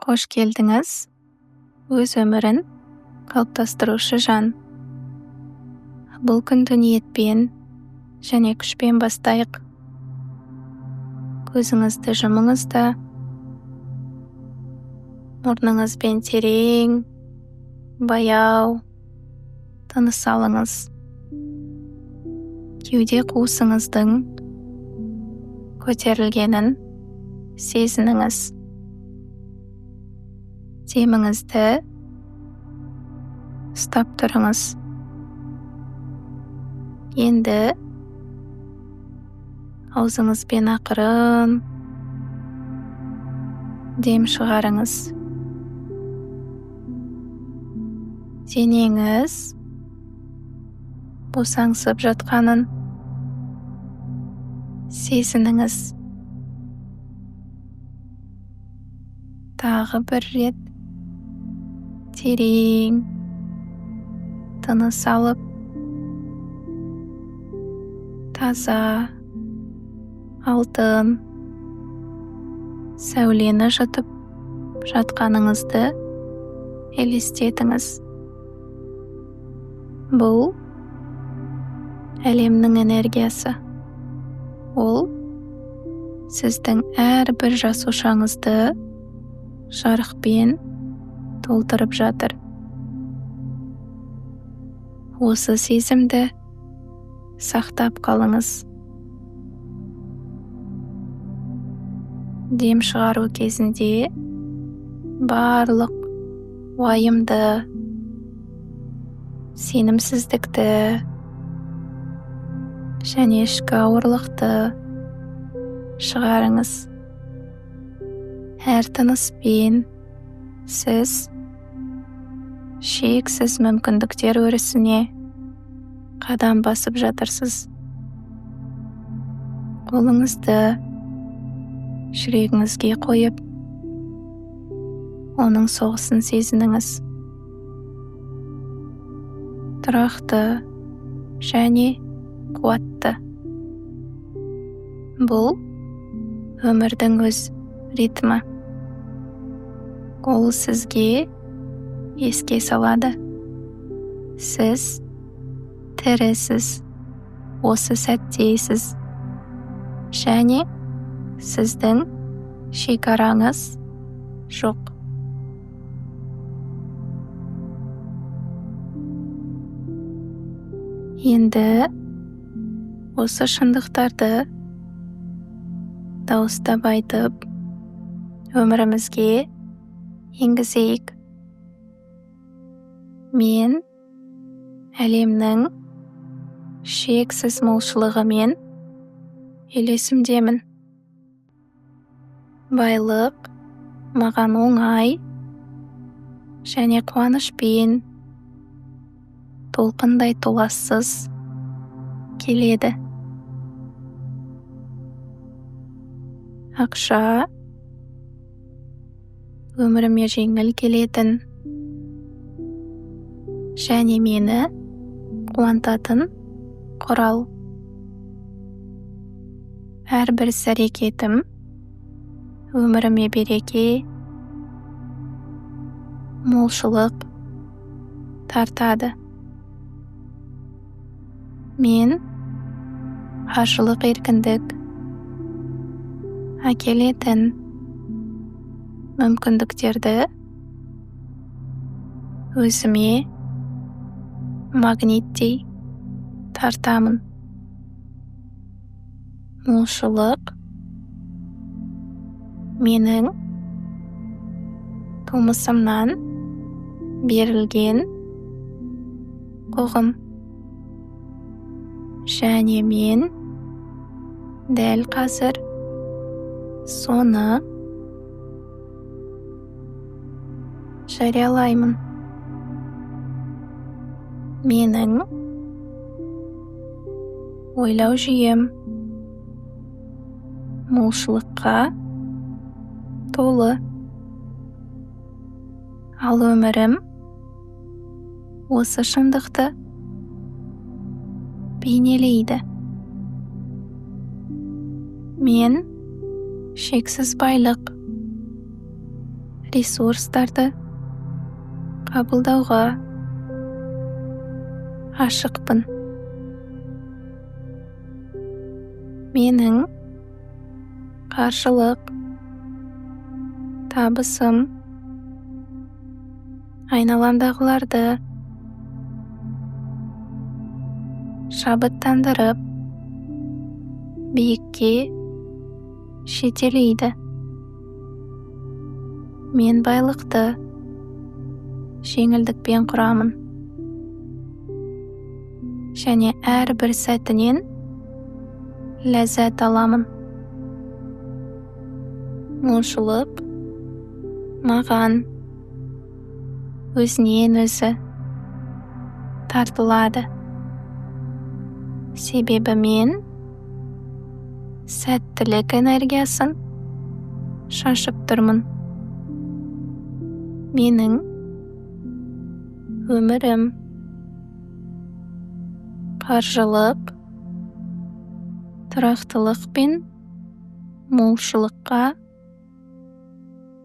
Қош келдіңіз. Өз өмірін қалыптастырушы жан. Бұл күнді ниетпен және күшпен бастайық. Көзіңізді жұмыңыз да, мұрныңызбен терең, баяу тыныс алыңыз. Кеуде қуысыңыздың көтерілгенін сезініңіз. Деміңізді ұстап тұрыңыз. Енді аузыңызбен ақырын дем шығарыңыз. Денеңіз босаңсып жатқанын сезініңіз. Тағы бір рет терең тыныс алып, таза, алтын сәулені жұтып жатқаныңызды елестетіңіз. Бұл әлемнің энергиясы. Ол сіздің әрбір жасушаңызды жарықпен толтырып жатыр. Осы сезімді сақтап қалыңыз. Дем шығару кезінде барлық уайымды, сенімсіздікті және ішкі ауырлықты шығарыңыз. Әр тыныспен сіз шексіз мүмкіндіктер өрісіне қадам басып жатырсыз. Қолыңызды жүрегіңізге қойып, оның соғысын сезініңіз. Тұрақты және қуатты. Бұл өмірдің өз ритмі. Ол сізге еске салады. Сіз тірісіз, осы сәттейсіз, және сіздің шекараңыз жоқ. Енді осы шындықтарды дауыстап айтып, өмірімізге енгізейік. Мен әлемнің шексіз молшылығымен үйлесімдемін. Байлық маған оңай және қуанышпен, толқындай толассыз келеді. Ақша өміріме жеңіл келетін және мені қуантатын құрал. Әрбір іс-әрекетім өміріме береке, молшылық тартады. Мен ашылық еркіндік әкелетін мүмкіндіктерді өзіме магниттей тартамын. Молшылық менің тумысымнан берілген құғым. Және мен дәл қазір соны жариялаймын. Менің ойлау жүйем молшылыққа толы. Ал өмірім осы шындықты бейнелейді. Мен шексіз байлық ресурстарды қабылдауға ашықпын. Менің қаржылық табысым айналамдағыларды шабыттандырып, биікке жетелейді. Мен байлықты жеңілдікпен құрамын, және әрбір сәтінен ләззат аламын. Молшылық маған өзінен өзі тартылады. Себебі мен сәттілік энергиясын шашып тұрмын. Менің өмірім қаржылық, тұрақтылық пен молшылыққа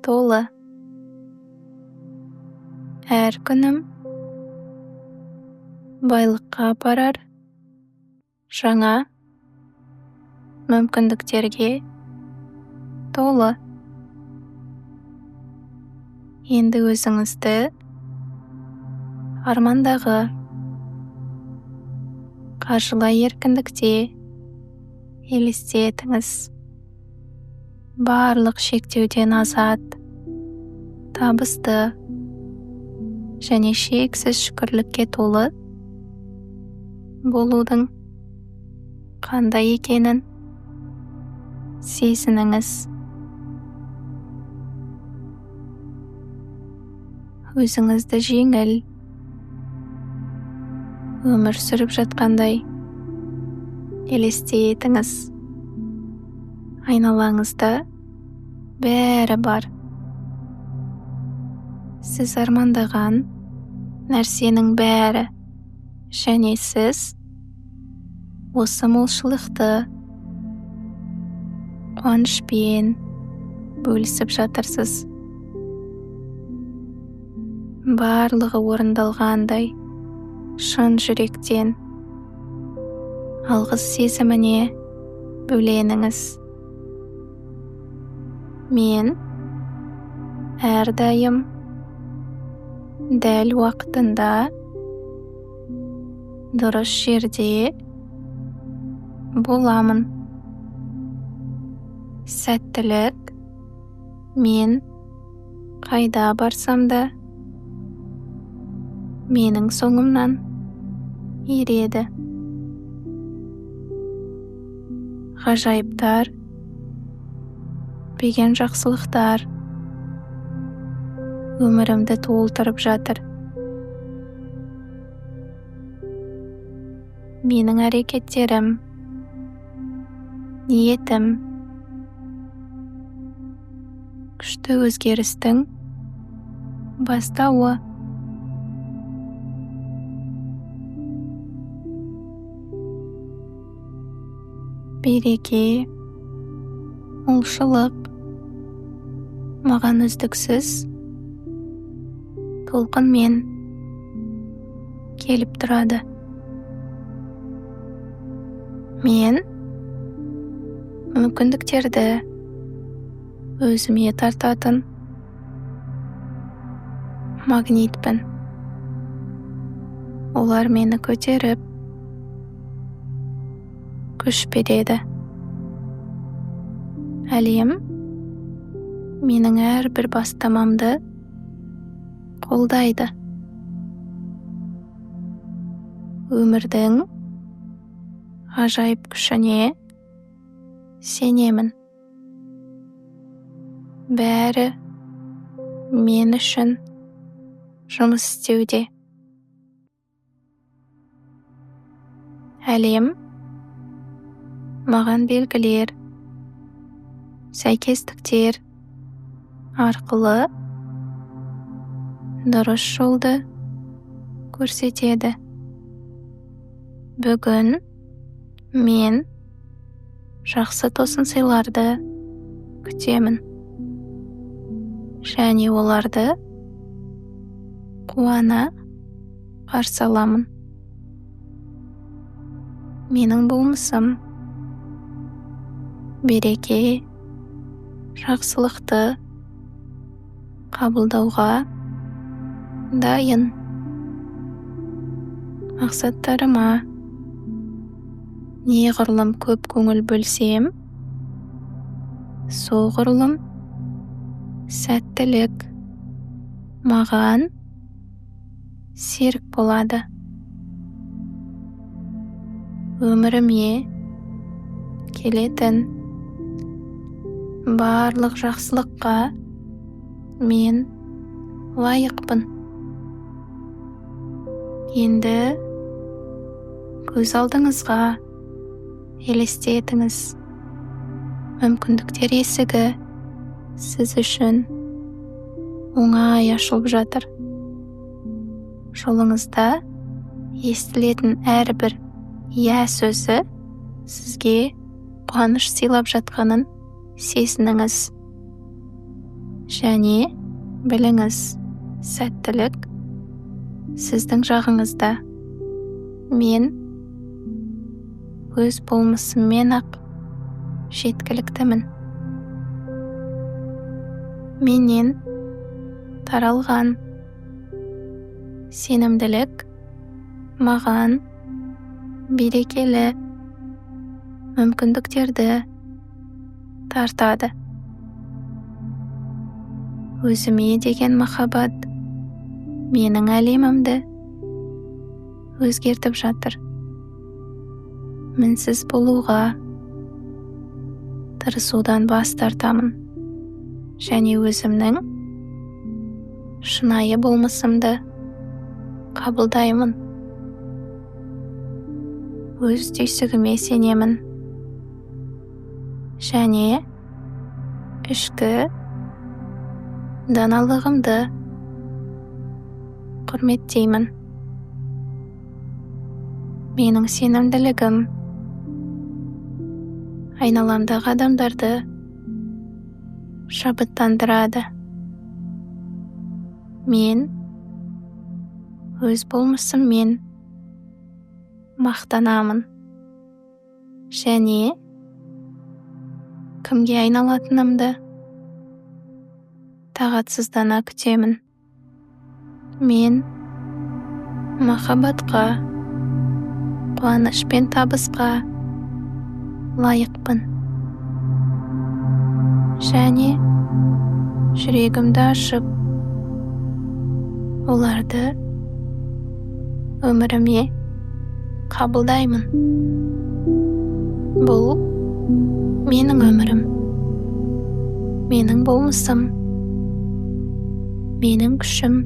толы. Әр күнім байлыққа апарар жаңа мүмкіндіктерге толы. Енді өзіңізді армандағы қаржылай еркіндікте елестетіңіз. Барлық шектеуден азат, табысты және шексіз шүкірлікке толы болудың қандай екенін сезініңіз. Өзіңізді жеңіл өмір сүріп жатқандай елестетіңіз. Айналаңызда бәрі бар. Сіз армандаған нәрсенің бәрі, және сіз осы молшылықты қуанышпен бөлісіп жатырсыз. Барлығы орындалғандай шын жүректен алғыс сезіміне бөленіңіз. Мен әрдайым дәл уақытында дұрыс жерде боламын. Сәттілік мен қайда барсам да менің соңымнан ереді. Ғажайыптар, беген жақсылықтар өмірімді толтырып жатыр. Менің әрекеттерім, ниетім күшті өзгерістің бастауы. Береке, молшылық маған үздіксіз толқынмен келіп тұрады. Мен мүмкіндіктерді өзіме тартатын магнитпін. Олар мені көтеріп, күш береді. Әлем менің әрбір бастамамды қолдайды. Өмірдің ғажайып күшіне сенемін. Бәрі мен үшін жұмыс істеуде. Әлем маған белгілер, сәйкестіктер арқылы дұрыс жолды көрсетеді. Бүгін мен жақсы тосын сыйларды күтемін. және оларды қуана қарсы аламын. Менің болмысым береке, жақсылықты қабылдауға дайын. Мақсаттарыма неғұрлым көп көңіл бөлсем, соғұрлым сәттілік маған серік болады. Өміріме келетін барлық жақсылыққа мен лайықпын. Енді көз алдыңызға елестетіңіз. Мүмкіндіктер есігі сіз үшін оңай ашылып жатыр. Жолыңызда естілетін әрбір «я» сөзі сізге қуаныш сыйлап жатқанын сезініңіз. Және біліңіз, сәттілік сіздің жағыңызда. Мен өз болмысыммен ақ жеткіліктімін. Менен таралған сенімділік маған берекелі мүмкіндіктерді тартады. Өзіме деген махаббат менің әлемімді өзгертіп жатыр. Мінсіз болуға тырысудан бас тартамын және өзімнің шынайы болмысымды қабылдаймын. Өз түйсігіме сенемін және ішкі даналығымды құрметтеймін. Менің сенімділігім айналамдағы адамдарды шабыттандырады. Мен өз болмысыммен мақтанамын және кімге айналатынымды тағатсыздана күтемін. Мен махаббатқа, қуаныш пен табысқа лайықпын және жүрегімді ашып оларды өміріме қабылдаймын. Бұл менің өмірім, менің болмысым, менің күшім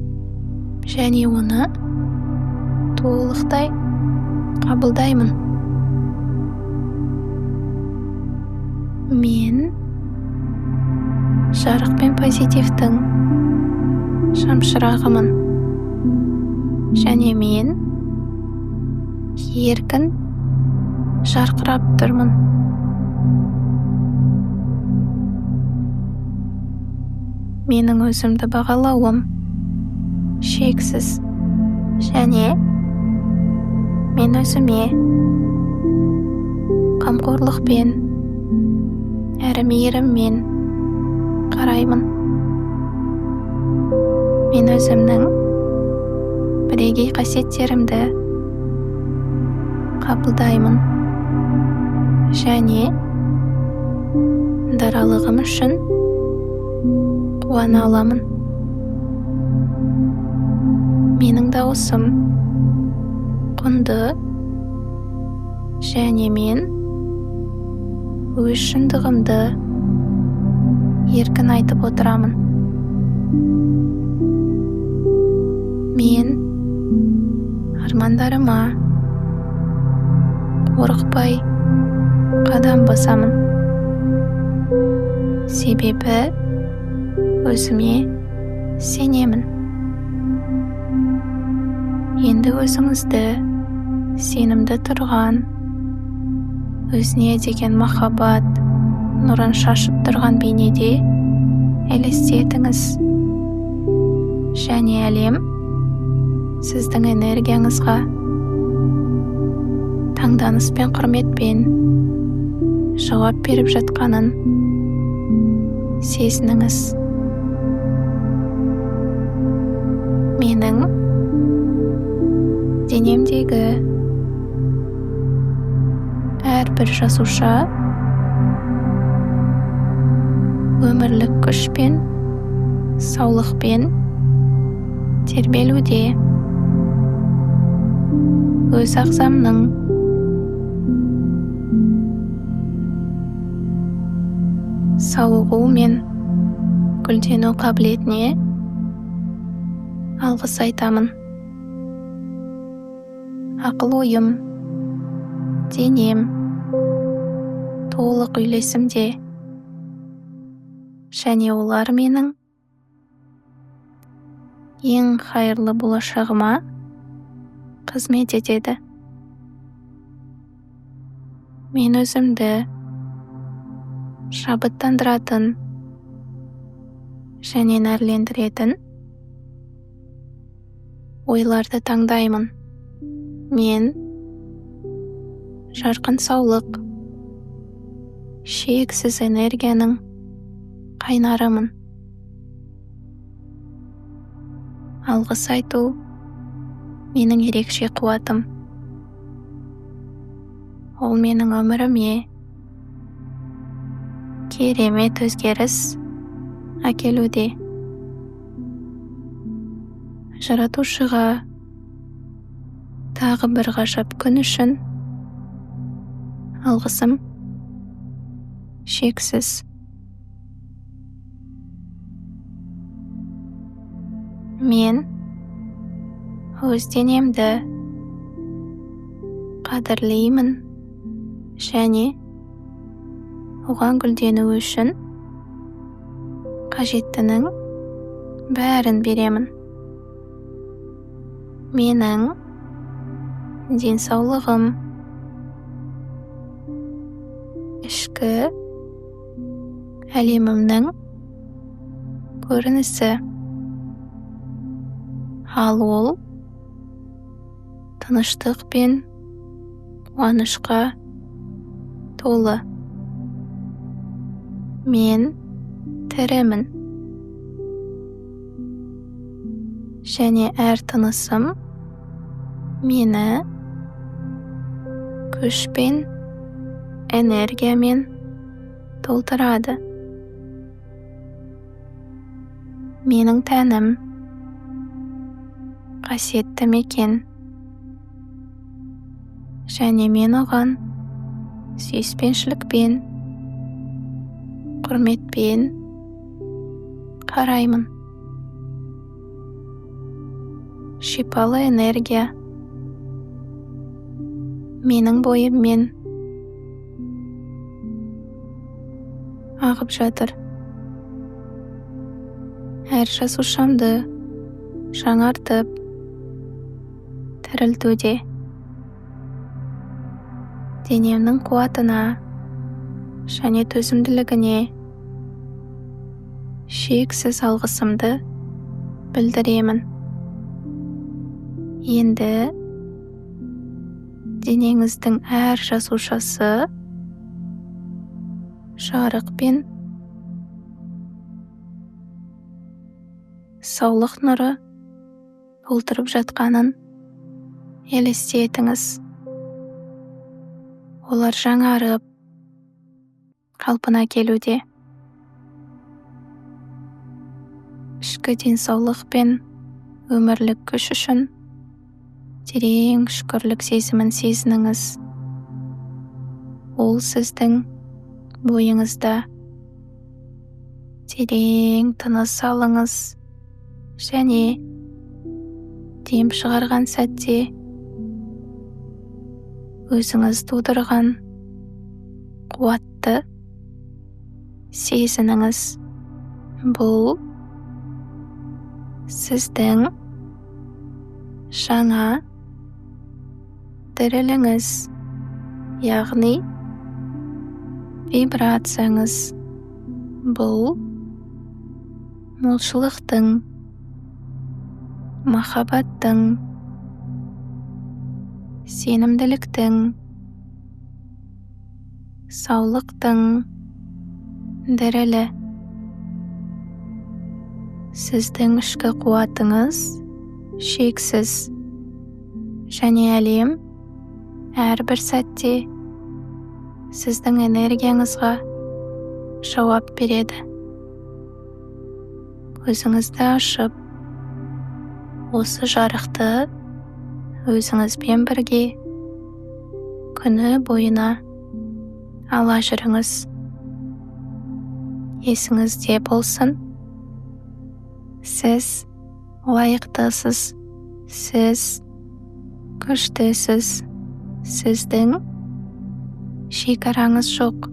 және оны толықтай қабылдаймын. Мен жарық пен позитивтің шамшырағымын және мен еркін жарқырап тұрмын. Менің өзімді бағалауым шексіз және мен өзіме қамқорлықпен әрі мейіріммен қараймын. Мен өзімнің бірегей қасиеттерімді қабылдаймын және даралығым үшін қуана аламын. Менің дауысым құнды және мен өз шындығымды еркін айтып отырамын. Мен армандарыма қорықпай қадам басамын. Себебі өзіме сенемін. Енді өзіңізді сенімді тұрған, өзіне деген махаббат нұрын шашып тұрған бейнеде елестетіңіз. және әлем сіздің энергияңызға таңданыс пен құрметпен жауап беріп жатқанын сезініңіз. Менің денемдегі әрбір жасуша өмірлік күшпен, саулықпен тербелуде. Өз ағзамның сауығу мен гүлдену қабілетіне алғыс айтамын. Ақыл-ойым, денем толық үйлесімде, және олар менің ең қайырлы болашағыма қызмет етеді. Мен өзімді шабыттандыратын және нәрлендіретін ойларды таңдаймын. Мен жарқын саулық, шексіз энергияның қайнарымын. Алғыс айту менің ерекше қуатым. Ол менің өміріме керемет өзгеріс әкелуде. Жаратушыға тағы бір ғажап күн үшін алғысым шексіз. Мен өз денемді қадірлеймін және оған гүлдену үшін қажеттінің бәрін беремін. Менің денсаулығым ішкі әлемімнің көрінісі, ал ол тыныштық пен қуанышқа толы. Мен тірімін, және әр тынысым мені күш пен энергиямен толтырады. Менің тәнім қасиетті мекен, және мен оған сүйіспеншілікпен, құрметпен қараймын. Шипалы энергия менің бойыммен ағып жатыр. Әр жасушамды жаңартып, тірілтуде. Денемнің қуатына және төзімділігіне шексіз алғысымды білдіремін. Енді денеңіздің әр жасушасы жарық пен саулық нұры толтырып жатқанын елестетіңіз. Олар жаңарып, қалпына келуде. Ішкі денсаулық пен өмірлік күш үшін терең шүкірлік сезімін сезініңіз. Ол сіздің бойыңызда. Терең тыныс алыңыз және дем шығарған сәтте өзіңіз тудырған қуатты сезініңіз. Бұл сіздің жаңа діріліңіз, яғни вибрацияңыз. Бұл молшылықтың махаббаттың, сенімділіктің, саулықтың дірілі. Сіздің ішкі қуатыңыз шексіз, және әлем әрбір сәтте сіздің энергияңызға жауап береді. Көзіңізді ашып, осы жарықты өзіңізбен бірге күні бойына ала жүріңіз. Есіңізде болсын, сіз лайықтысыз, сіз күштісіз, сіздің шекараңыз жоқ.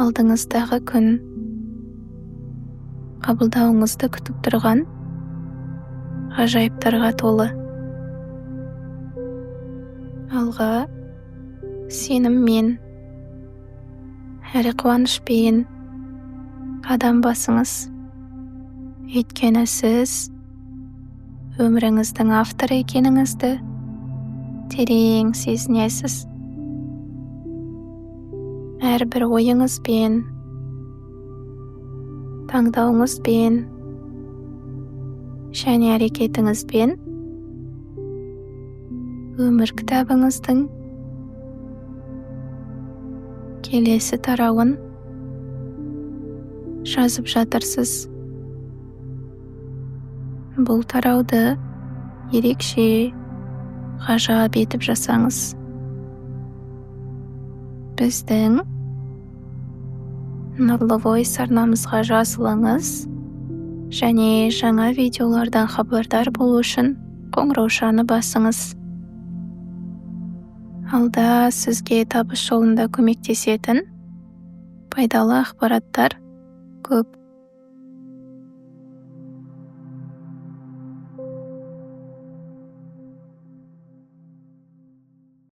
Алдыңыздағы күн қабылдауыңызды күтіп тұрған ғажайыптарға толы. Алға сеніммен, әрі қуанышпен қадам басыңыз. Өйткені сіз өміріңіздің авторы екеніңізді терең сезінесіз. Әрбір ойыңызбен, таңдауыңызбен және әрекетіңізбен өмір кітабыңыздың келесі тарауын жазып жатырсыз. Бұл тарауды ерекше, ғажап етіп жасаңыз. Біздің Нұрлы Voice арнамызға жазылыңыз және жаңа видеолардан хабардар болу үшін қоңыраушаны басыңыз. Алда сізге табыс жолында көмектесетін пайдалы ақпараттар көп.